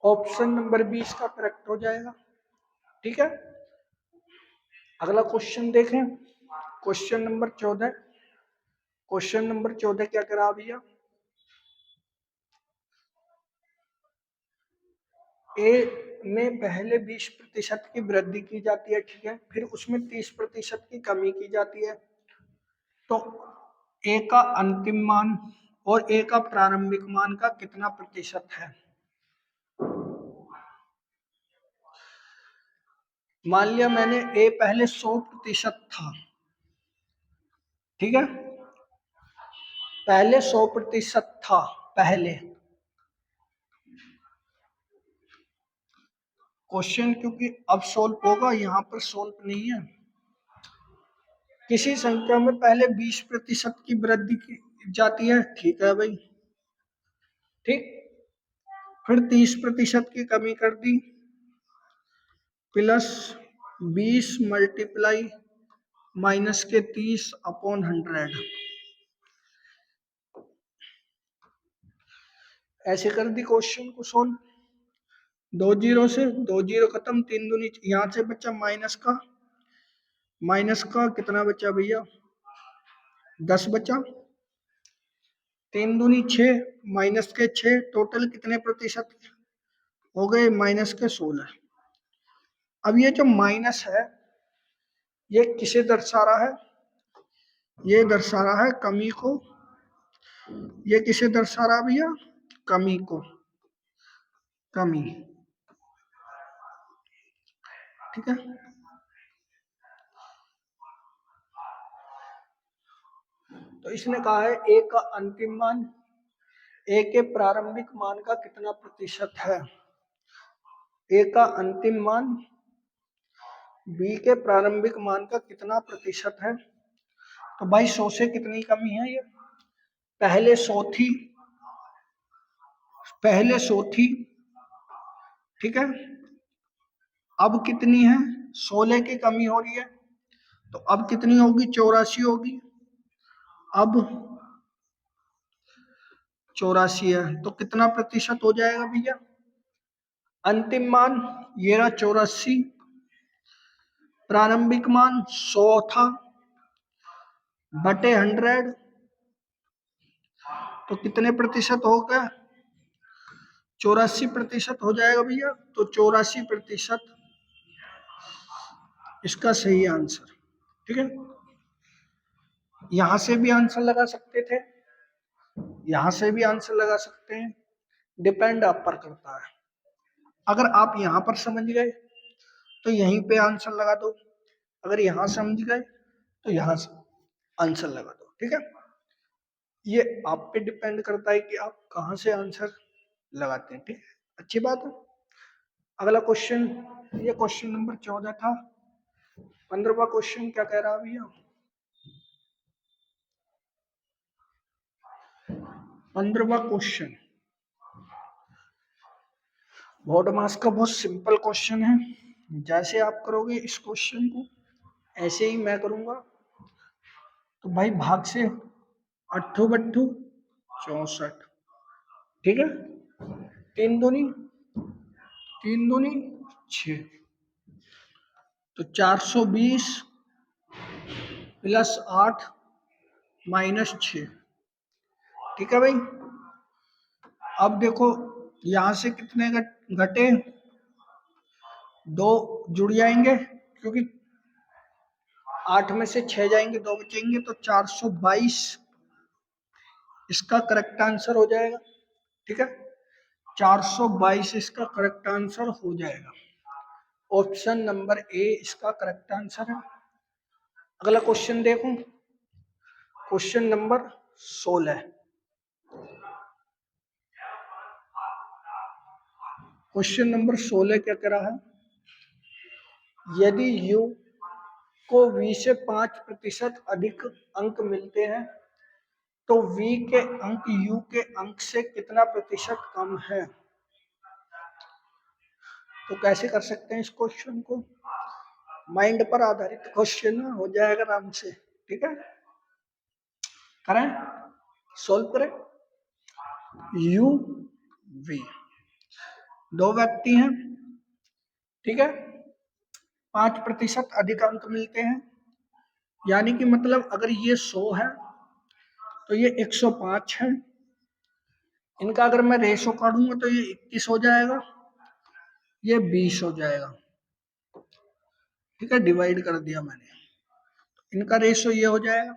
ऑप्शन नंबर 20 का करेक्ट हो जाएगा। ठीक है, अगला क्वेश्चन देखें, क्वेश्चन नंबर 14। क्वेश्चन नंबर 14 क्या करा भैया, ए में पहले 20% की वृद्धि की जाती है, ठीक है, फिर उसमें 30% की कमी की जाती है। तो ए का अंतिम मान और ए का प्रारंभिक मान का कितना प्रतिशत है। मान लिया मैंने ए पहले 100% था, ठीक है, पहले 100% था पहले। क्वेश्चन क्योंकि अब सोल्व होगा, यहां पर सोल्व नहीं है। किसी संख्या में पहले 20% की वृद्धि की जाती है, ठीक है भाई, ठीक, फिर 30% की कमी कर दी, प्लस 20 मल्टीप्लाई माइनस के 30 अपॉन 100, ऐसे कर दी क्वेश्चन को सोल्व। 2 जीरो से 2 जीरो खत्म, 3 दूनी, यहां से बचा माइनस का कितना बचा भैया, 10 बचा, 3 दूनी 6, माइनस के 6, टोटल कितने प्रतिशत हो गए, माइनस के 16। अब ये जो माइनस है ये किसे दर्शा रहा है, ये दर्शा रहा है कमी को। ये किसे दर्शा रहा भैया, कमी को, कमी। ठीक है, तो इसने कहा है ए का अंतिम मान ए के प्रारंभिक मान का कितना प्रतिशत है। ए का अंतिम मान बी के प्रारंभिक मान का कितना प्रतिशत है। तो भाई 100 से कितनी कमी है, ये पहले 100 थी, पहले 100 थी, ठीक है, अब कितनी है, 16 की कमी हो रही है, तो अब कितनी होगी, 84 होगी। अब 84 है तो कितना प्रतिशत हो जाएगा भैया, अंतिम मान ये रहा 84, प्रारंभिक मान 100 था बटे 100, तो कितने प्रतिशत हो गया, 84% हो जाएगा भैया। तो 84% इसका सही आंसर। ठीक है, यहां से भी आंसर लगा सकते थे, यहां से भी आंसर लगा सकते हैं, डिपेंड आप पर करता है। अगर आप यहां पर समझ गए तो यहीं पे आंसर लगा दो, अगर यहां समझ गए तो यहां से आंसर लगा दो। ठीक है, ये आप पे डिपेंड करता है कि आप कहां से आंसर लगाते हैं। ठीक है, अच्छी बात है। अगला क्वेश्चन, ये क्वेश्चन नंबर 14 था। 15वां क्वेश्चन क्या कह रहा है भैया, 15वां क्वेश्चन बोर्ड मास का बहुत सिंपल क्वेश्चन है। जैसे आप करोगे इस क्वेश्चन को ऐसे ही मैं करूंगा। तो भाई भाग से 8 बट्ठू 64, ठीक है। 3 दूनी 6, तो 420 प्लस 8 माइनस 6, ठीक है भाई। अब देखो यहां से कितने घटे, 2 जुड़ जाएंगे क्योंकि 8 में से 6 जाएंगे, 2 बचेंगे, तो 422 इसका करेक्ट आंसर हो जाएगा, ठीक है। 422 इसका करेक्ट आंसर हो जाएगा। ऑप्शन नंबर ए इसका करेक्ट आंसर है। अगला क्वेश्चन देखो, क्वेश्चन नंबर 16। क्वेश्चन नंबर 16 क्या कह रहा है, यदि u को v से 5% अधिक अंक मिलते हैं तो v के अंक u के अंक से कितना प्रतिशत कम है। तो कैसे कर सकते हैं इस क्वेश्चन को, माइंड पर आधारित क्वेश्चन हो जाएगा आराम से, ठीक है। करें, सोल्व करें। u v 2 व्यक्ति हैं, ठीक है, 5% अधिक अंक मिलते हैं, यानी कि मतलब अगर ये 100 है तो ये 105 है। इनका अगर मैं रेशो काढूंगा तो ये 21 हो जाएगा, ये 20 हो जाएगा, ठीक है। डिवाइड कर दिया मैंने, इनका रेशो ये हो जाएगा।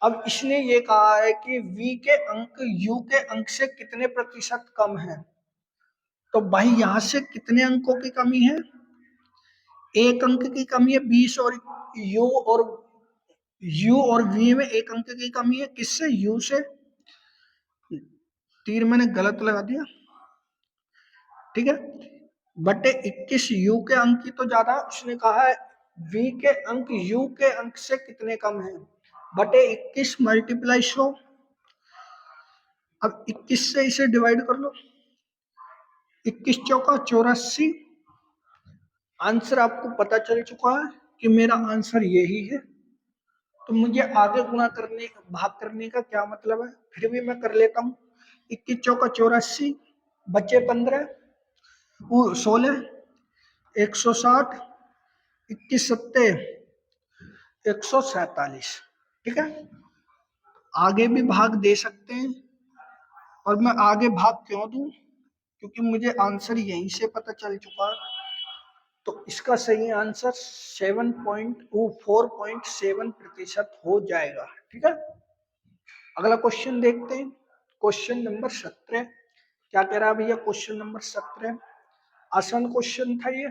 अब इसने ये कहा है कि v के अंक u के अंक से कितने प्रतिशत कम है। तो भाई यहां से कितने अंकों की कमी है, 1 अंक की कमी है 20, और u और v में 1 अंक की कमी है, किससे, u से। तीर मैंने गलत लगा दिया, ठीक है। बटे 21 u के अंक की तो ज्यादा, उसने कहा है v के अंक u के अंक से कितने कम है, बटे 21 मल्टीप्लाई 100। अब 21 से इसे डिवाइड कर लो, 21 चौका 84। आंसर आपको पता चल चुका है कि मेरा आंसर यही है। तो मुझे आगे गुणा करने भाग करने का क्या मतलब है, फिर भी मैं कर लेता हूँ। 21 चौका 84, बचे 15, 16, 160, 21 सत्ते 147, ठीक है। आगे भी भाग दे सकते हैं, और मैं आगे भाग क्यों दूं, क्योंकि मुझे आंसर यहीं से पता चल चुका है। तो इसका सही आंसर 4.7% हो जाएगा, ठीक है। अगला क्वेश्चन देखते हैं, क्वेश्चन नंबर 17 क्या कह रहा है भैया। क्वेश्चन नंबर 17 आसान क्वेश्चन था ये,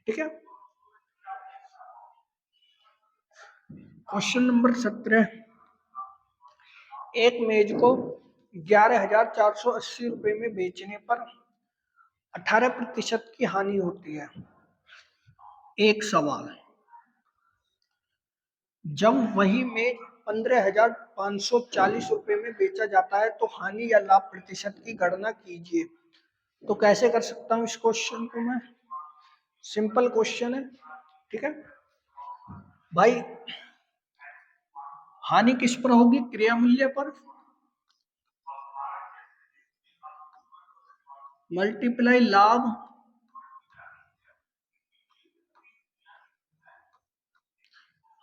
ठीक है। क्वेश्चन नंबर 17, एक मेज को 11,480 रुपए में बेचने पर 18% की हानि होती है। एक सवाल, जब वही मेज 15,540 रुपए में बेचा जाता है तो हानि या लाभ प्रतिशत की गणना कीजिए। तो कैसे कर सकता हूँ इस क्वेश्चन को मैं, सिंपल क्वेश्चन है, ठीक है भाई। हानि किस पर होगी, क्रिया मूल्य पर, मल्टीप्लाई लाभ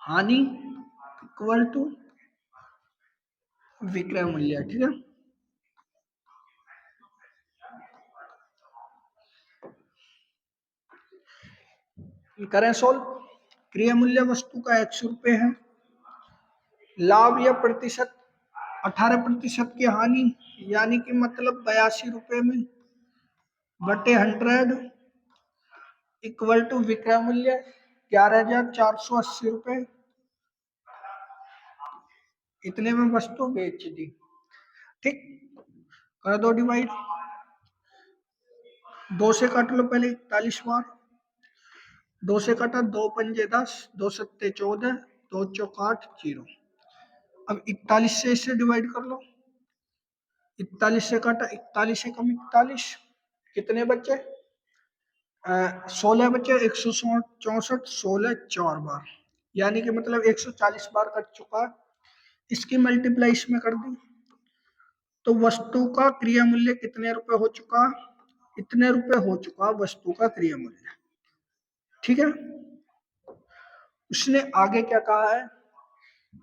हानि इक्वल टू विक्रय मूल्य, ठीक है। करें सोल्व। क्रिया मूल्य वस्तु का 100 रुपए है, लाभ या प्रतिशत 18% की हानि, यानी कि मतलब 82 रुपए में, बटे 100 इक्वल टू विक्रय मूल्य 11,480 रुपए, इतने में वस्तु बेच दी, ठीक। कर दो डिवाइड, 2 से काट लो पहले 41 बार, 2 से काटा, 2 पंजे 10, 2 सत्ते 14, 2 चौक 8, 0। अब 41 से इसे डिवाइड कर लो, 41 से काटा, 41 से कम 41, कितने बचे? 16 बचे, 164, 16 4 बार, यानी कि मतलब 140 बार कट चुका है। इसकी मल्टीप्लाई इसमें कर दी तो वस्तु का क्रिया मूल्य कितने रुपए हो चुका? इतने रुपए हो चुका वस्तु का क्रिया मूल्य। ठीक है, उसने आगे क्या कहा है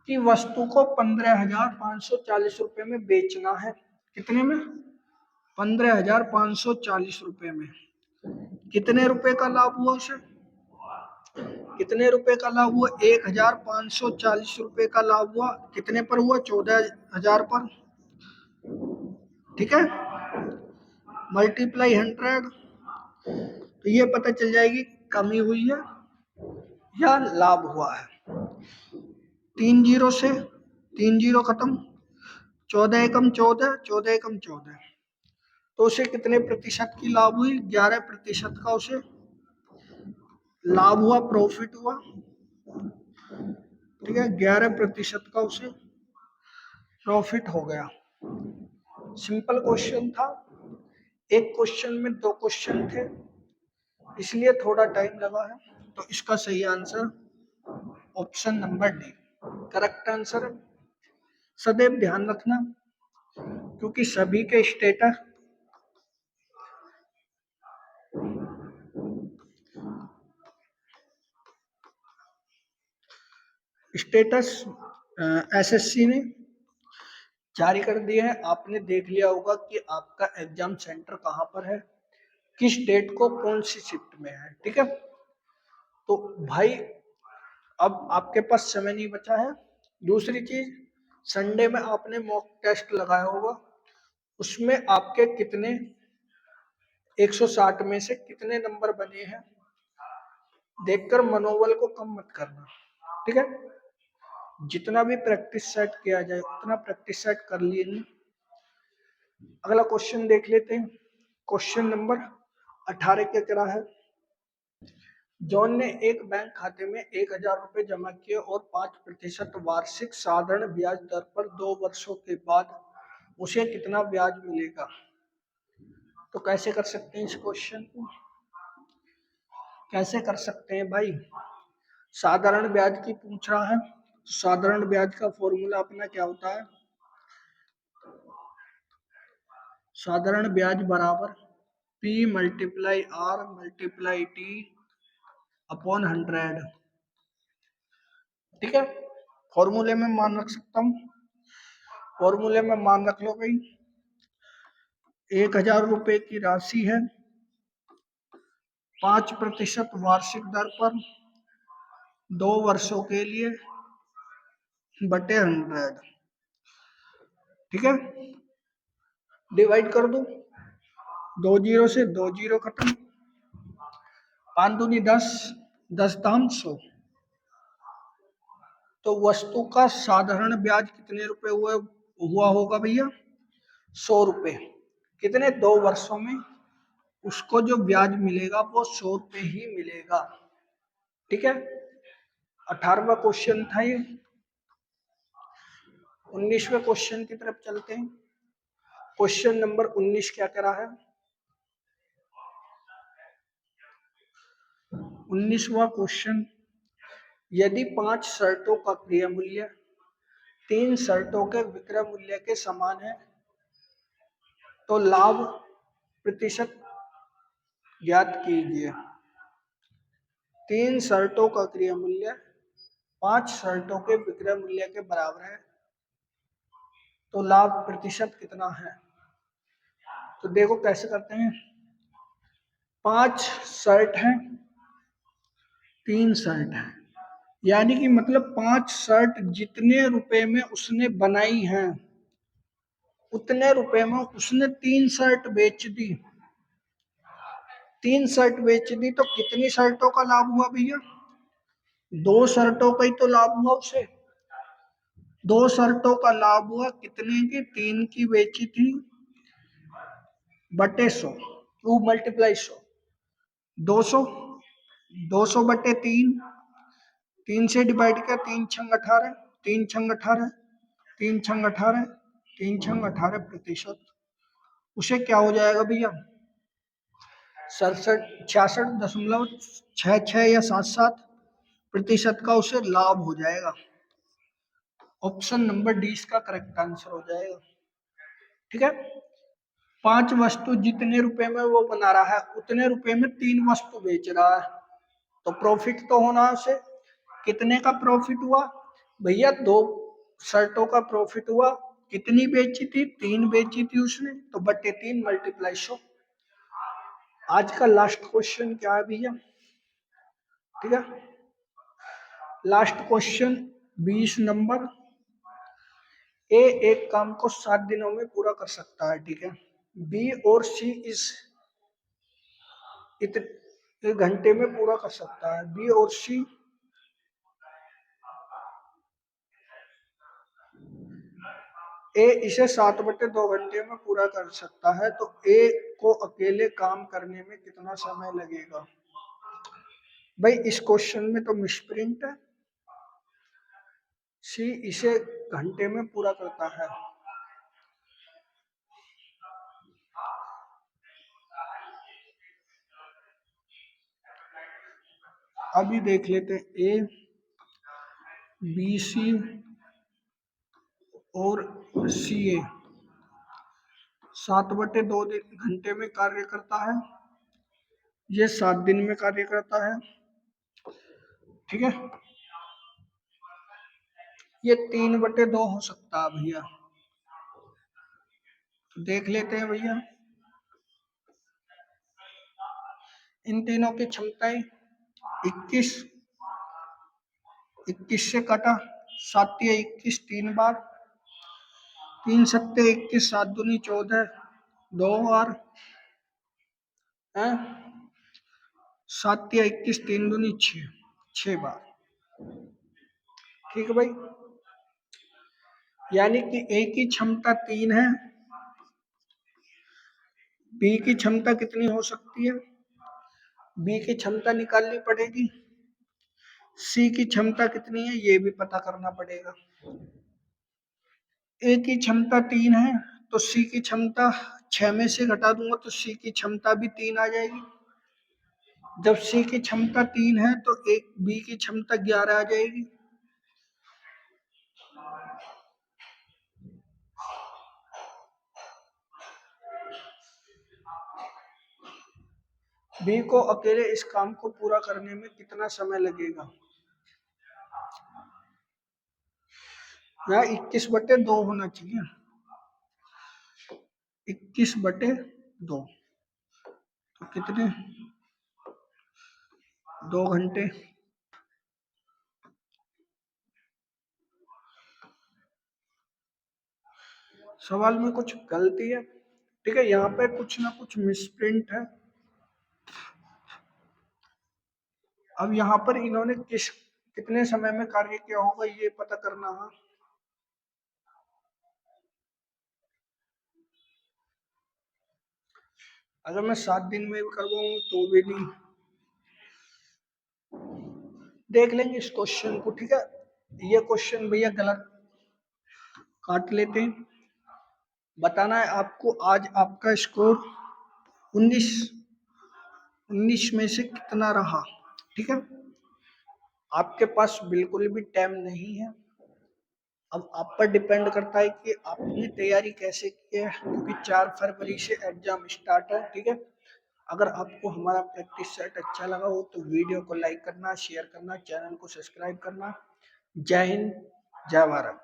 कि वस्तु को 15,540 रुपए में बेचना है। कितने में? 15,540 रुपए में। कितने रुपए का लाभ हुआ उसे? कितने रुपए का लाभ हुआ? 1,540 रुपए का लाभ हुआ। कितने पर हुआ? 14,000 पर। ठीक है, मल्टीप्लाई 100, तो ये पता चल जाएगी कमी हुई है या लाभ हुआ है। 3 जीरो से 3 जीरो खत्म, 14 एकम 14, 14 एकम 14, तो उसे कितने प्रतिशत की लाभ हुई? 11% का उसे लाभ हुआ, प्रॉफिट हुआ। ठीक है, 11% का उसे प्रॉफिट हो गया। सिंपल क्वेश्चन था, एक क्वेश्चन में 2 क्वेश्चन थे, इसलिए थोड़ा टाइम लगा है। तो इसका सही answer option number D correct answer है। सदैव ध्यान रखना, क्योंकि सभी के स्टेटस एसएससी ने जारी कर दिए हैं। आपने देख लिया होगा कि आपका एग्जाम सेंटर कहाँ पर है, किस डेट को, कौन सी शिफ्ट में है। ठीक है, तो भाई अब आपके पास समय नहीं बचा है। दूसरी चीज, संडे में आपने मॉक टेस्ट लगाया होगा, उसमें आपके कितने 160 में से कितने नंबर बने हैं, देखकर मनोबल को कम मत करना। ठीक है, जितना भी प्रैक्टिस सेट किया जाए उतना प्रैक्टिस सेट कर लिए। अगला क्वेश्चन देख लेते हैं। क्वेश्चन नंबर 18 क्या कह रहा है? जॉन ने एक बैंक खाते में 1,000 रुपए जमा किए और 5% वार्षिक साधारण ब्याज दर पर 2 वर्षों के बाद उसे कितना ब्याज मिलेगा? तो कैसे कर सकते हैं इस क्वेश्चन को? कैसे कर सकते हैं भाई? साधारण ब्याज की पूछ रहा है, तो साधारण ब्याज का फॉर्मूला अपना क्या होता है? साधारण ब्याज बराबर P multiply R multiply T upon 100। ठीक है, फॉर्मूले में मान रख सकता हूँ, फॉर्मूले में मान रख लो भाई। 1,000 रुपए की राशि है, 5% वार्षिक दर पर 2 वर्षों के लिए बटे 100। ठीक है, डिवाइड कर दो, 2 जीरो से 2 जीरो खत्म, 5 दूनी 10, 10 दाम 100। तो वस्तु का साधारण ब्याज कितने रुपए हुआ होगा भैया? 100 रुपए। कितने? 2 वर्षों में उसको जो ब्याज मिलेगा वो 100 रुपए ही मिलेगा। ठीक है, 18वां क्वेश्चन था ये। 19वें क्वेश्चन की तरफ चलते हैं। क्वेश्चन नंबर 19 क्या कह रहा है? 19वां क्वेश्चन, यदि 5 शर्तों का क्रिया मूल्य 3 शर्तों के विक्रय मूल्य के समान है तो लाभ प्रतिशत ज्ञात कीजिए। 3 शर्तों का क्रिया मूल्य 5 शर्तों के विक्रय मूल्य के बराबर है तो लाभ प्रतिशत कितना है? तो देखो कैसे करते हैं। 5 शर्ट है, 3 शर्ट है, यानी कि मतलब 5 शर्ट जितने रुपए में उसने बनाई हैं उतने रुपए में उसने 3 शर्ट बेच दी। 3 शर्ट बेच दी तो कितनी शर्टों का लाभ हुआ भैया? 2 शर्टों का ही तो लाभ हुआ उसे। 2 शर्टों का लाभ हुआ, कितने की? 3 की बेची थी बटे 100, 2 मल्टीप्लाई 100, 200, 200 बटे 3, 3 से डिवाइड किया, 3 छंग 18, 3 छंग 18, 3 छंग 18, तीन छंग 18%, उसे क्या हो जाएगा भैया 66.66 या 77% का उसे लाभ हो जाएगा। ऑप्शन नंबर डी इसका करेक्ट आंसर हो जाएगा। ठीक है, 5 वस्तु जितने रुपए में वो बना रहा है उतने रुपए में 3 वस्तु बेच रहा है, तो प्रॉफिट तो होना उसे। कितने का प्रॉफिट हुआ भैया, 2 शर्टों का प्रॉफिट हुआ। कितनी बेची थी, 3 बेची थी उसने, तो बटे 3 मल्टीप्लाई 100। आज का लास्ट क्वेश्चन क्या है भैया, ठीक है, लास्ट क्वेश्चन 20 नंबर। ए एक काम को 7 दिनों में पूरा कर सकता है, ठीक है। बी और सी इस इतने घंटे में पूरा कर सकता है। बी और सी ए इसे 7/2 घंटे में पूरा कर सकता है, तो ए को अकेले काम करने में कितना समय लगेगा। भाई इस क्वेश्चन में तो मिसप्रिंट है, सी इसे घंटे में पूरा करता है। अभी देख लेते हैं, ए बी सी और सी ए 7/2 घंटे में कार्य करता है, ये 7 दिन में कार्य करता है, ठीक है। ये 3/2 हो सकता है भैया, तो देख लेते हैं भैया। इन तीनों की क्षमताएं 21, 21 से कटा, 7×21 3 बार, 3×7=21, 7×2=14, 2 बार है, 7×21 3×2=6, 6 बार। ठीक है भाई, यानी कि ए की क्षमता 3 है, बी की क्षमता कितनी हो सकती है, बी की क्षमता निकालनी पड़ेगी, सी की क्षमता कितनी है ये भी पता करना पड़ेगा। ए की क्षमता 3 है, तो सी की क्षमता 6 में से घटा दूंगा तो सी की क्षमता भी 3 आ जाएगी। जब सी की क्षमता 3 है तो एक बी की क्षमता 11 आ जाएगी। बी को अकेले इस काम को पूरा करने में कितना समय लगेगा। यहाँ 21/2 होना चाहिए, 21/2, तो कितने 2 घंटे। सवाल में कुछ गलती है, ठीक है, यहाँ पे कुछ ना कुछ मिसप्रिंट है। अब यहाँ पर इन्होंने कितने समय में कार्य किया होगा ये पता करना है। अगर मैं 7 दिन में करवाऊँ तो भी नहीं, देख लेंगे इस क्वेश्चन को, ठीक है। ये क्वेश्चन भैया गलत काट लेते हैं। बताना है आपको आज आपका स्कोर 19 में से कितना रहा, ठीक है। आपके पास बिल्कुल भी टाइम नहीं है, अब आप पर डिपेंड करता है कि आपने तैयारी कैसे की है, क्योंकि 4 फरवरी से एग्जाम स्टार्ट है, ठीक है। अगर आपको हमारा प्रैक्टिस सेट अच्छा लगा हो तो वीडियो को लाइक करना, शेयर करना, चैनल को सब्सक्राइब करना। जय हिंद, जय भारत।